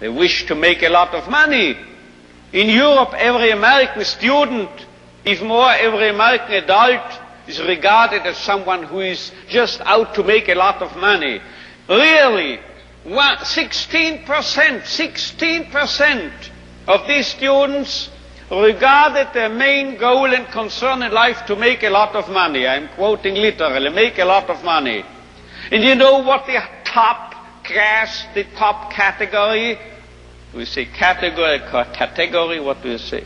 They wish to make a lot of money. In Europe, every American student, even more every American adult, is regarded as someone who is just out to make a lot of money. Really, 16% of these students regarded their main goal and concern in life to make a lot of money. I'm quoting literally, make a lot of money. And you know what the top class, the top category, we say category, what do you say?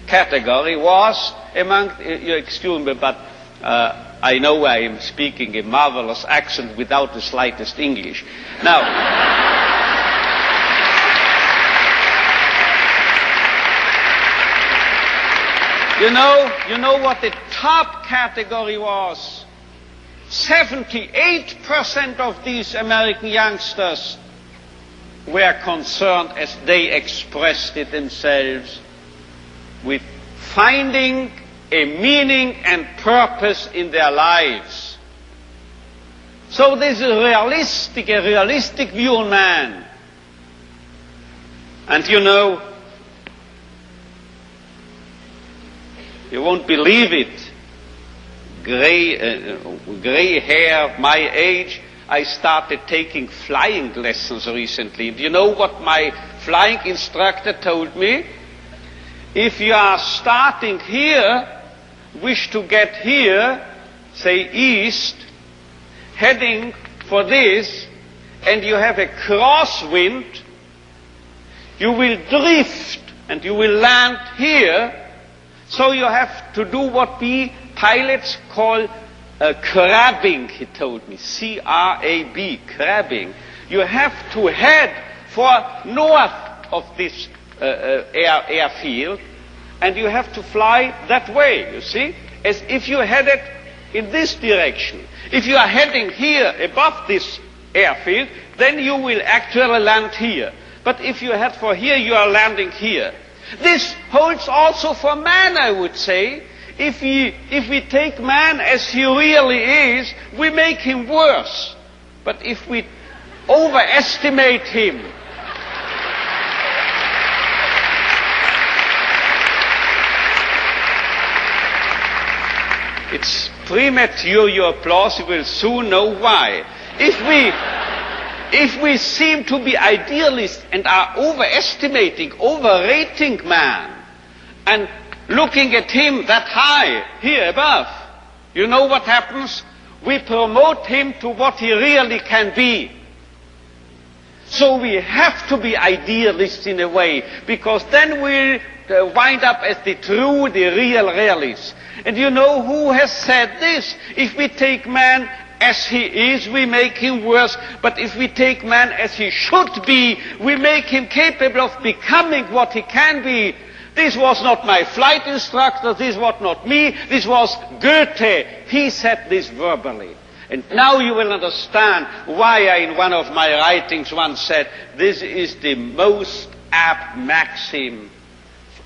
Category was among, you excuse me, but I know I am speaking a marvelous accent without the slightest English. Now, you know what the top category was? 78% of these American youngsters were concerned, as they expressed it themselves, with finding a meaning and purpose in their lives. So this is a realistic view on man. And you know, you won't believe it, gray hair, my age, I started taking flying lessons recently. And you know what my flying instructor told me? If you are starting here, wish to get here, say east, heading for this, and you have a crosswind, you will drift and you will land here. So you have to do what we pilots call crabbing, he told me, C-R-A-B, crabbing. You have to head for north of this airfield, and you have to fly that way, you see, as if you headed in this direction. If you are heading here above this airfield, then you will actually land here. But if you head for here, you are landing here. This holds also for man, I would say. If we take man as he really is, we make him worse. But if we overestimate him, it's premature, your applause, you will soon know why. If we seem to be idealists and are overestimating, overrating man, and looking at him that high, here above, you know what happens? We promote him to what he really can be. So we have to be idealists in a way, because then we'll wind up as the true, the real realists. And you know who has said this? If we take man as he is, we make him worse. But if we take man as he should be, we make him capable of becoming what he can be. This was not my flight instructor, this was not me, this was Goethe. He said this verbally. And now you will understand why I, in one of my writings, once said, this is the most apt maxim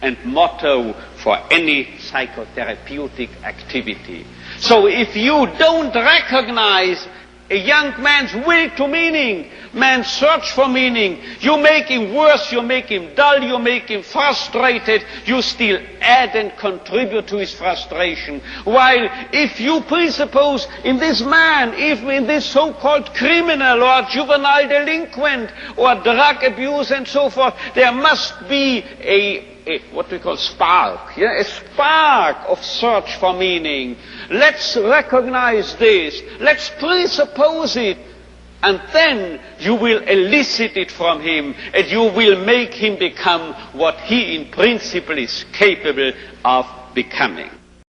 and motto for any psychotherapeutic activity. So if you don't recognize a young man's will to meaning, man's search for meaning, you make him worse, you make him dull, you make him frustrated, you still add and contribute to his frustration. While if you presuppose in this man, even in this so-called criminal or juvenile delinquent or drug abuse and so forth, there must be a what we call spark, a spark of search for meaning. Let's recognize this, let's presuppose it, and then you will elicit it from him, and you will make him become what he in principle is capable of becoming.